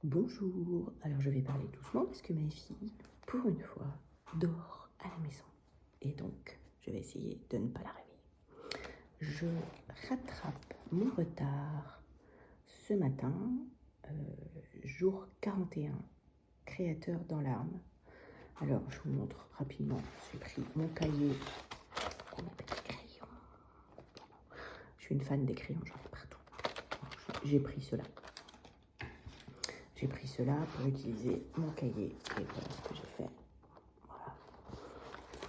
Bonjour, alors je vais parler doucement parce que ma fille, pour une fois, dort à la maison. Et donc, je vais essayer de ne pas la réveiller. Je rattrape mon retard ce matin, jour 41, créateur dans l'âme. Alors, je vous montre rapidement, j'ai pris mon cahier et mes petits crayons. Je suis une fan des crayons, j'en ai partout. J'ai pris cela. J'ai pris cela pour utiliser mon cahier et voilà ce que j'ai fait. Voilà.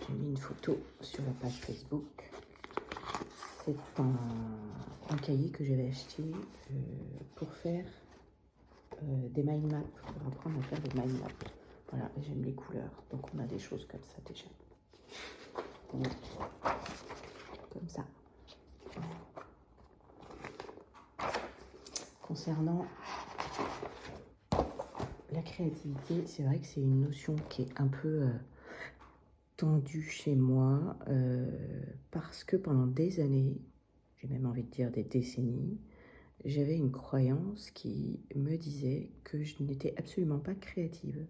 J'ai mis une photo sur la page Facebook. C'est un cahier que j'avais acheté pour faire des mind maps, pour apprendre à faire des mind maps. Voilà, j'aime les couleurs, donc on a des choses comme ça déjà. Comme ça. Concernant la créativité, c'est vrai que c'est une notion qui est un peu tendue chez moi parce que pendant des années, j'ai même envie de dire des décennies, j'avais une croyance qui me disait que je n'étais absolument pas créative,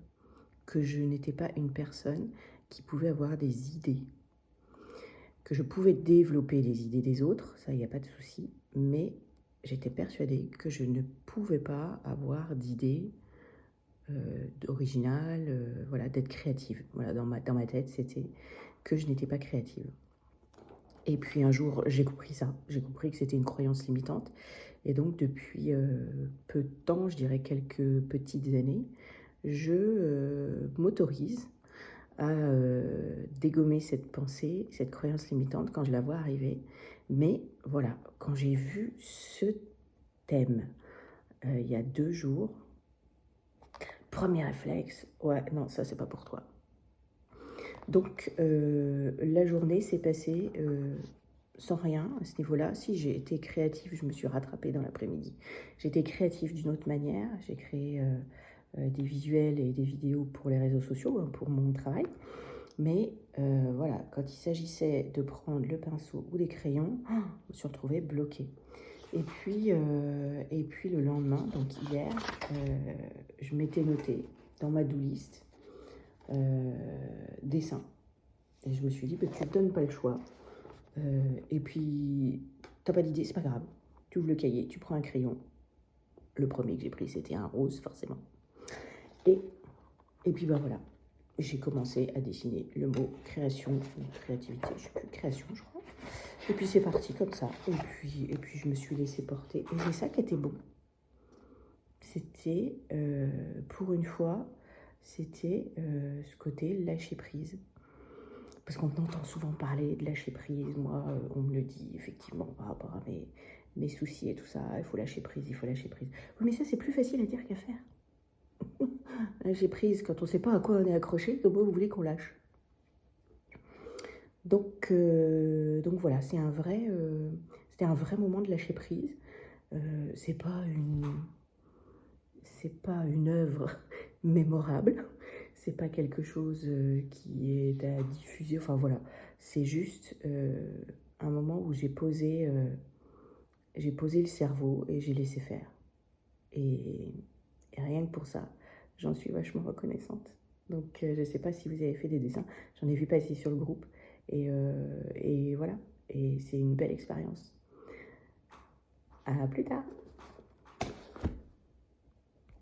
que je n'étais pas une personne qui pouvait avoir des idées, que je pouvais développer les idées des autres, ça, il n'y a pas de souci, mais j'étais persuadée que je ne pouvais pas avoir d'idées originales, voilà, d'être créative. Voilà, dans ma tête, c'était que je n'étais pas créative. Et puis un jour, j'ai compris ça. J'ai compris que c'était une croyance limitante. Et donc, depuis peu de temps, je dirais quelques petites années, je m'autorise à dégommer cette pensée, cette croyance limitante quand je la vois arriver. Mais voilà, quand j'ai vu ce thème il y a 2 jours, premier réflexe, ouais, non, ça c'est pas pour toi. Donc la journée s'est passée sans rien à ce niveau-là. Si j'ai été créative, je me suis rattrapée dans l'après-midi. J'ai été créative d'une autre manière. J'ai créé des visuels et des vidéos pour les réseaux sociaux, hein, pour mon travail. Mais voilà, quand il s'agissait de prendre le pinceau ou des crayons, je me suis retrouvée bloquée. Et puis le lendemain, donc hier, je m'étais notée dans ma do list dessin. Et je me suis dit, bah, tu ne te donnes pas le choix. Et puis, t'as pas d'idée, c'est pas grave. Tu ouvres le cahier, tu prends un crayon. Le premier que j'ai pris, c'était un rose, forcément. Et puis, bah voilà, j'ai commencé à dessiner le mot création, créativité, je sais plus, création, je crois. Et puis, c'est parti comme ça. Et puis je me suis laissée porter. Et c'est ça qui était bon. C'était, pour une fois, c'était ce côté lâcher prise. Parce qu'on entend souvent parler de lâcher prise. Moi, on me le dit effectivement par rapport à mes soucis et tout ça. Il faut lâcher prise, il faut lâcher prise. Oui, mais ça, c'est plus facile à dire qu'à faire. Lâcher prise, quand on ne sait pas à quoi on est accroché, comment vous voulez qu'on lâche? Donc voilà, c'était un vrai moment de lâcher prise. C'est pas une œuvre mémorable. C'est pas quelque chose qui est à diffuser. Enfin voilà, c'est juste un moment où j'ai posé le cerveau et j'ai laissé faire. Et rien que pour ça, j'en suis vachement reconnaissante. Donc je ne sais pas si vous avez fait des dessins. J'en ai vu passer sur le groupe. Et voilà. Et c'est une belle expérience. À plus tard.